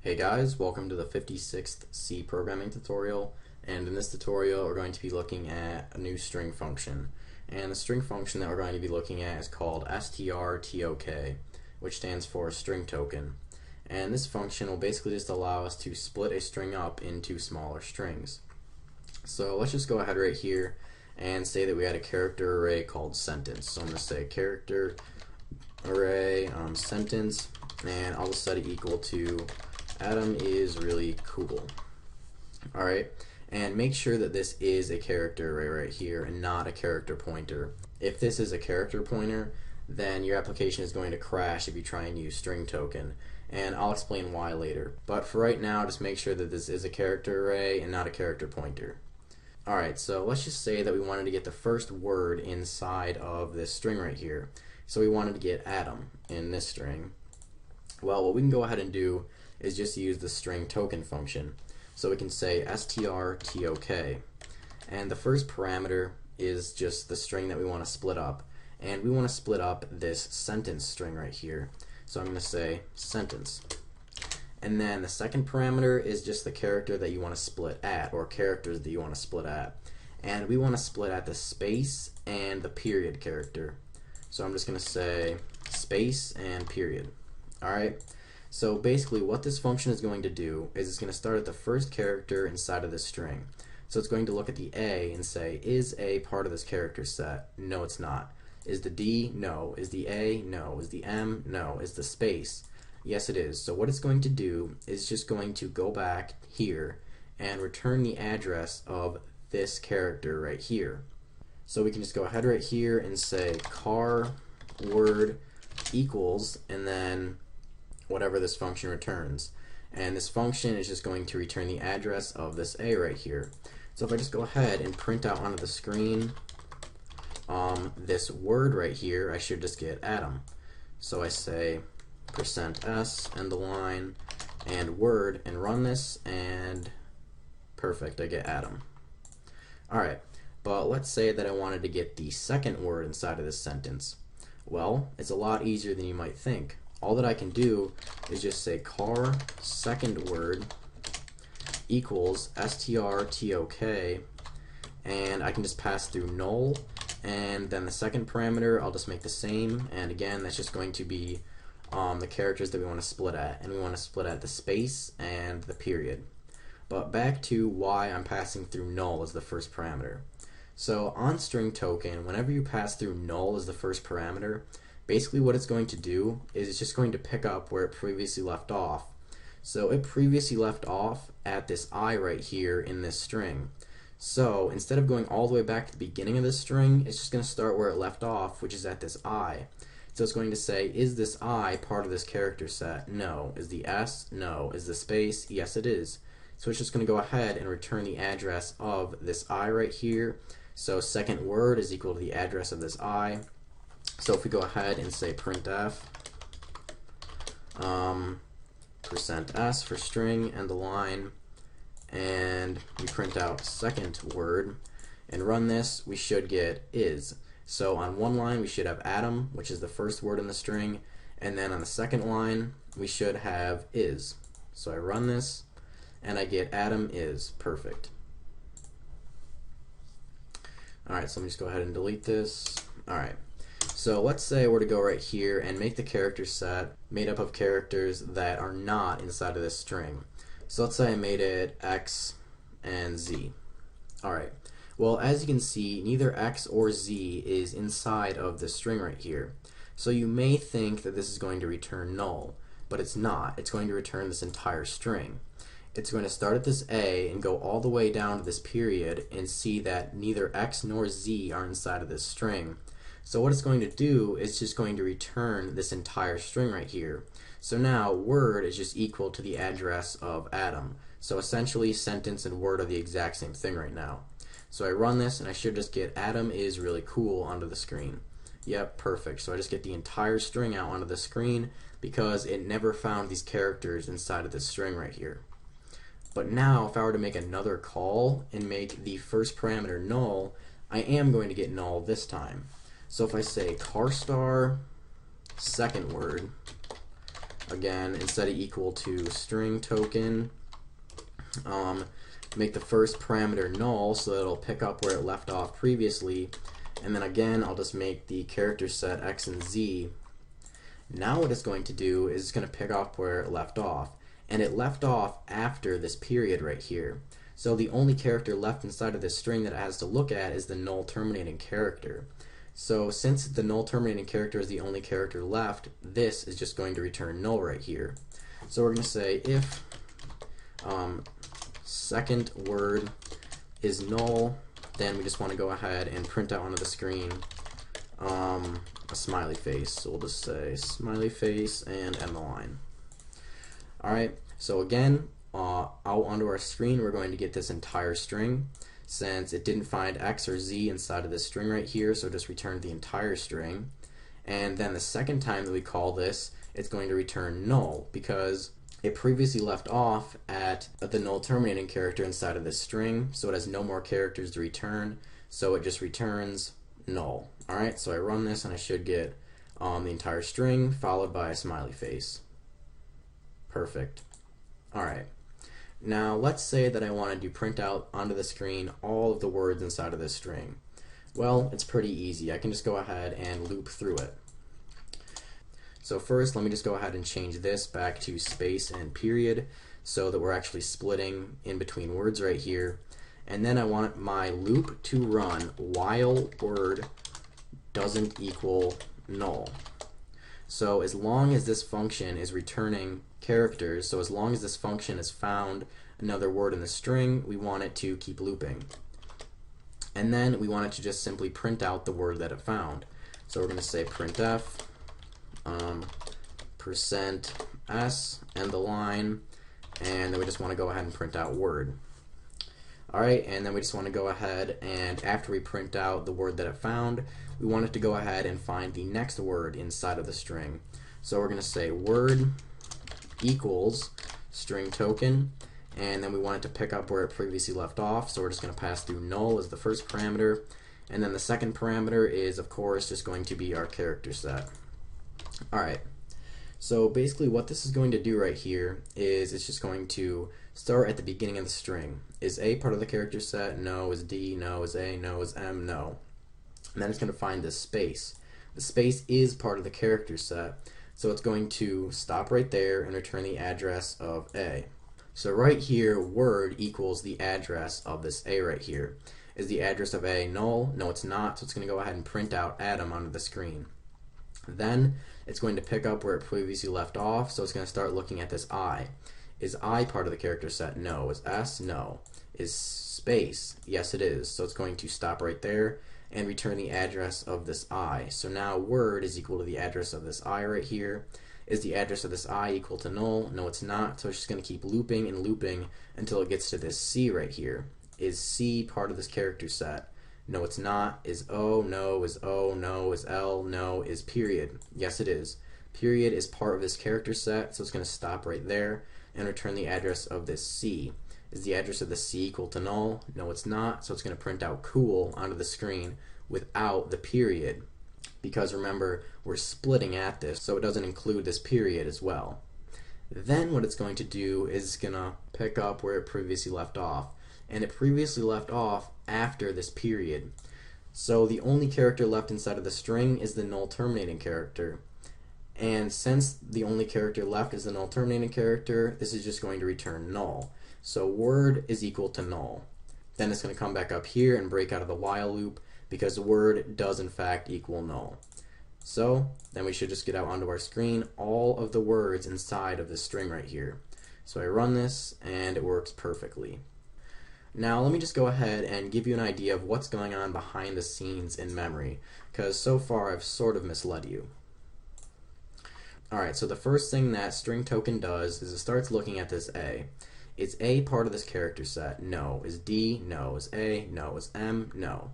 Hey guys, welcome to the 56th C programming tutorial, and in this tutorial we're going to be looking at a new string function. And the string function that we're going to be looking at is called strtok, which stands for string token. And this function will basically just allow us to split a string up into smaller strings. So let's just go ahead right here and say that we had a character array called sentence. So I'm going to say character array sentence, and I'll just set it equal to Adam is really cool. Alright, and make sure that this is a character array right here and not a character pointer. If this is a character pointer, then your application is going to crash if you try and use string token, and I'll explain why later. But for right now, just make sure that this is a character array and not a character pointer. Alright, so let's just say that we wanted to get the first word inside of this string right here. So we wanted to get Adam in this string. Well, what we can go ahead and do is just use the string token function. So we can say strtok, and the first parameter is just the string that we want to split up, and we want to split up this sentence string right here. So I'm going to say sentence, and then the second parameter is just the character that you want to split at, or characters that you want to split at, and we want to split at the space and the period character. So I'm just going to say space and period. Alright, so basically what this function is going to do is it's going to start at the first character inside of this string. So it's going to look at the A and say, is A part of this character set? No, it's not. Is the D? No. Is the A? No. Is the M? No. Is the space? Yes, it is. So what it's going to do is just going to go back here and return the address of this character right here. So we can just go ahead right here and say car word equals, and then whatever this function returns. And this function is just going to return the address of this A right here. So if I just go ahead and print out onto the screen this word right here, I should just get Adam. So I say %s and the line and word and run this, and perfect, I get Adam. Alright, but let's say that I wanted to get the second word inside of this sentence. Well, it's a lot easier than you might think. All that I can do is just say car second word equals strtok, and I can just pass through null, and then the second parameter I'll just make the same, and again that's just going to be the characters that we want to split at, and we want to split at the space and the period. But back to why I'm passing through null as the first parameter. So on string token, whenever you pass through null as the first parameter, basically what it's going to do is it's just going to pick up where it previously left off. So it previously left off at this I right here in this string. So instead of going all the way back to the beginning of this string, it's just going to start where it left off, which is at this I. So it's going to say, is this I part of this character set? No. Is the S? No. Is the space? Yes, it is. So it's just going to go ahead and return the address of this I right here. So second word is equal to the address of this I. So if we go ahead and say printf %s for string and the line, and we print out second word and run this, we should get is. So on one line we should have Adam, which is the first word in the string, and then on the second line we should have is. So I run this and I get Adam is. Perfect. Alright, so let me just go ahead and delete this. Alright, so let's say we're to go right here and make the character set made up of characters that are not inside of this string. So let's say I made it X and Z. Alright, well as you can see, neither X or Z is inside of this string right here. So you may think that this is going to return null, but it's not. It's going to return this entire string. It's going to start at this A and go all the way down to this period and see that neither X nor Z are inside of this string. So what it's going to do is just going to return this entire string right here. So now word is just equal to the address of Adam. So essentially sentence and word are the exact same thing right now. So I run this and I should just get Adam is really cool onto the screen. Yep, perfect. So I just get the entire string out onto the screen because it never found these characters inside of this string right here. But now if I were to make another call and make the first parameter null, I am going to get null this time. So if I say car star second word again, instead of equal to string token, make the first parameter null so that it'll pick up where it left off previously, and then again I'll just make the character set x and z. Now what it's going to do is it's going to pick up where it left off, and it left off after this period right here. So the only character left inside of this string that it has to look at is the null terminating character. So since the null terminating character is the only character left, this is just going to return null right here. So we're going to say if second word is null, then we just want to go ahead and print out onto the screen a smiley face. So we'll just say smiley face and end the line. Alright, so again, out onto our screen we're going to get this entire string. Since it didn't find x or z inside of this string right here, so just return the entire string. And then the second time that we call this, it's going to return null because it previously left off at the null terminating character inside of this string, so it has no more characters to return, so it just returns null. Alright, so I run this and I should get the entire string followed by a smiley face. Perfect. Alright. Now let's say that I wanted to print out onto the screen all of the words inside of this string. Well, it's pretty easy. I can just go ahead and loop through it. So first, let me just go ahead and change this back to space and period so that we're actually splitting in between words right here. And then I want my loop to run while word doesn't equal null. So as long as this function is returning characters, so as long as this function has found another word in the string, we want it to keep looping. And then we want it to just simply print out the word that it found. So we're going to say printf %s, end the line, and then we just want to go ahead and print out word. Alright, and then we just want to go ahead and after we print out the word that it found, we want it to go ahead and find the next word inside of the string. So we're going to say word equals string token, and then we want it to pick up where it previously left off, so we're just going to pass through null as the first parameter, and then the second parameter is of course just going to be our character set. Alright, so basically what this is going to do right here is it's just going to start at the beginning of the string. Is A part of the character set? No. Is D? No. Is A? No. Is M? No. And then it's going to find this space. The space is part of the character set, so it's going to stop right there and return the address of A. So right here, word equals the address of this A right here. Is the address of A null? No, it's not, so it's going to go ahead and print out Adam onto the screen. Then it's going to pick up where it previously left off, so it's going to start looking at this I. Is I part of the character set? No. Is S? No. Is space? Yes, it is. So it's going to stop right there and return the address of this I. So now word is equal to the address of this I right here. Is the address of this I equal to null? No, it's not. So it's just going to keep looping and looping until it gets to this C right here. Is C part of this character set? No, it's not. Is O? No. Is O? No. Is L? No. Is period? Yes, it is. Period is part of this character set, so it's going to stop right there and return the address of this C. Is the address of the C equal to null? No, it's not, so it's going to print out cool onto the screen without the period. Because remember, we're splitting at this, so it doesn't include this period as well. Then what it's going to do is it's going to pick up where it previously left off. And it previously left off after this period. So the only character left inside of the string is the null terminating character. And since the only character left is the null terminating character, this is just going to return null. So word is equal to null. Then it's going to come back up here and break out of the while loop because word does in fact equal null. So then we should just get out onto our screen all of the words inside of this string right here. So I run this and it works perfectly. Now let me just go ahead and give you an idea of what's going on behind the scenes in memory, because so far I've sort of misled you. Alright, so the first thing that string token does is it starts looking at this A. Is A part of this character set? No. Is D? No. Is A? No. Is M? No.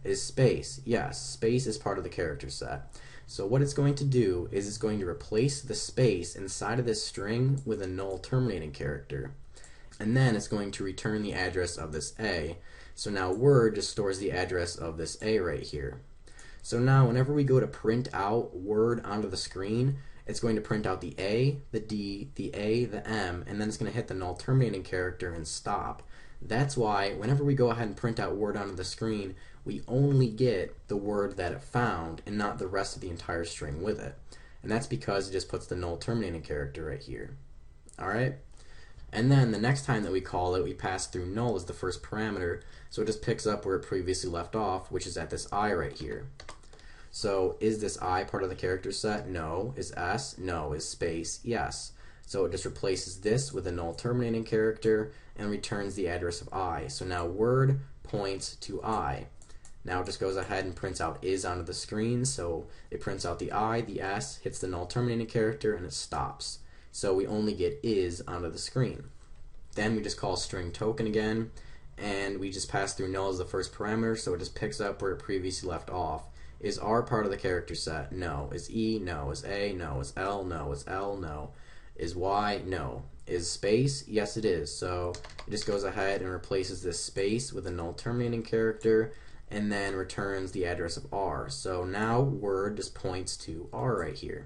Is space? Yes, space is part of the character set. So what it's going to do is it's going to replace the space inside of this string with a null terminating character. And then it's going to return the address of this A. So now word just stores the address of this A right here. So now whenever we go to print out word onto the screen, it's going to print out the A, the D, the A, the M, and then it's going to hit the null terminating character and stop. That's why whenever we go ahead and print out word onto the screen, we only get the word that it found and not the rest of the entire string with it. And that's because it just puts the null terminating character right here. Alright? And then the next time that we call it, we pass through null as the first parameter, so it just picks up where it previously left off, which is at this I right here. So is this I part of the character set? No. Is S? No. Is space? Yes. So it just replaces this with a null terminating character and returns the address of I. So now word points to I. Now it just goes ahead and prints out is onto the screen, so it prints out the I, the S, hits the null terminating character, and it stops. So we only get is onto the screen. Then we just call string token again, and we just pass through null as the first parameter, so it just picks up where it previously left off. Is R part of the character set? No. Is E? No. Is A? No. Is L? No. Is L? No. Is Y? No. Is space? Yes, it is. So it just goes ahead and replaces this space with a null terminating character and then returns the address of R. So now word just points to R right here.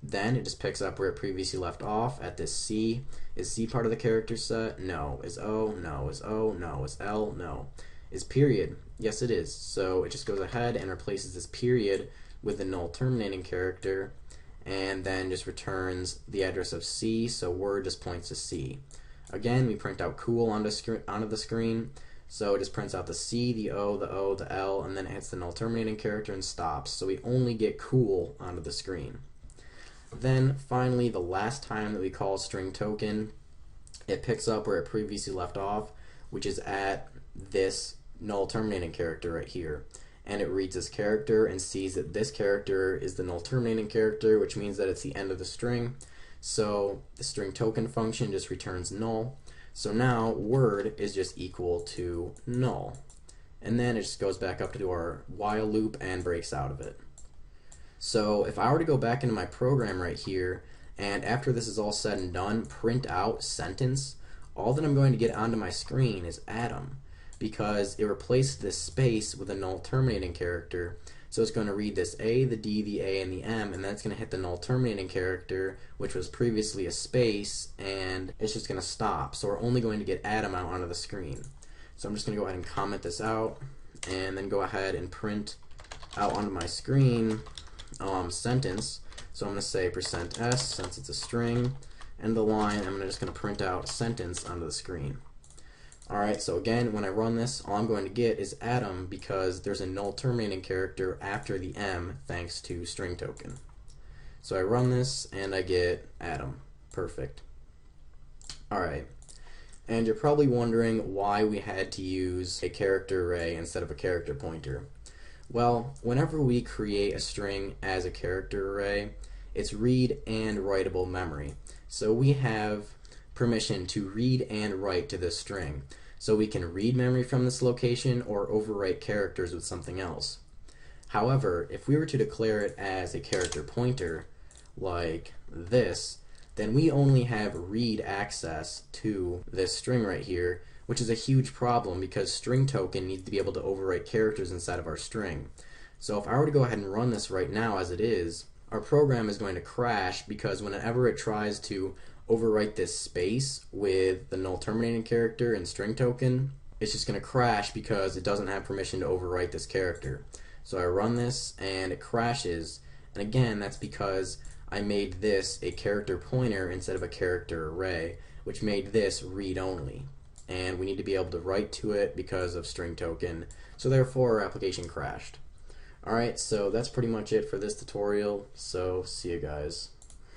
Then it just picks up where it previously left off at this C. Is C part of the character set? No. Is O? No. Is O? No. Is L? No. Is period? Yes, it is. So it just goes ahead and replaces this period with the null terminating character and then just returns the address of C, so word just points to C. Again, we print out cool onto the screen, so it just prints out the C, the O, the L, and then it hits the null terminating character and stops. So we only get cool onto the screen. Then finally, the last time that we call string token, it picks up where it previously left off, which is at this null terminating character right here. And it reads this character and sees that this character is the null terminating character, which means that it's the end of the string. So the string token function just returns null. So now word is just equal to null. And then it just goes back up to do our while loop and breaks out of it. So if I were to go back into my program right here, and after this is all said and done, print out sentence, all that I'm going to get onto my screen is Adam, because it replaced this space with a null terminating character. So it's going to read this A, the D, the A, and the M, and then it's going to hit the null terminating character, which was previously a space, and it's just going to stop. So we're only going to get Adam out onto the screen. So I'm just going to go ahead and comment this out, and then go ahead and print out onto my screen sentence. So I'm going to say %s, since it's a string, and the line, I'm just going to print out sentence onto the screen. Alright, so again, when I run this, all I'm going to get is Adam because there's a null terminating character after the M thanks to string token. So I run this and I get Adam. Perfect. Alright, and you're probably wondering why we had to use a character array instead of a character pointer. Well, whenever we create a string as a character array, it's read and writable memory. So we have permission to read and write to this string. So we can read memory from this location or overwrite characters with something else. However, if we were to declare it as a character pointer, like this, then we only have read access to this string right here, which is a huge problem because string token needs to be able to overwrite characters inside of our string. So if I were to go ahead and run this right now as it is, our program is going to crash because whenever it tries to overwrite this space with the null terminating character and string token, it's just going to crash because it doesn't have permission to overwrite this character. So I run this and it crashes, and again that's because I made this a character pointer instead of a character array, which made this read only, and we need to be able to write to it because of string token, so therefore our application crashed. Alright, so that's pretty much it for this tutorial, so see you guys.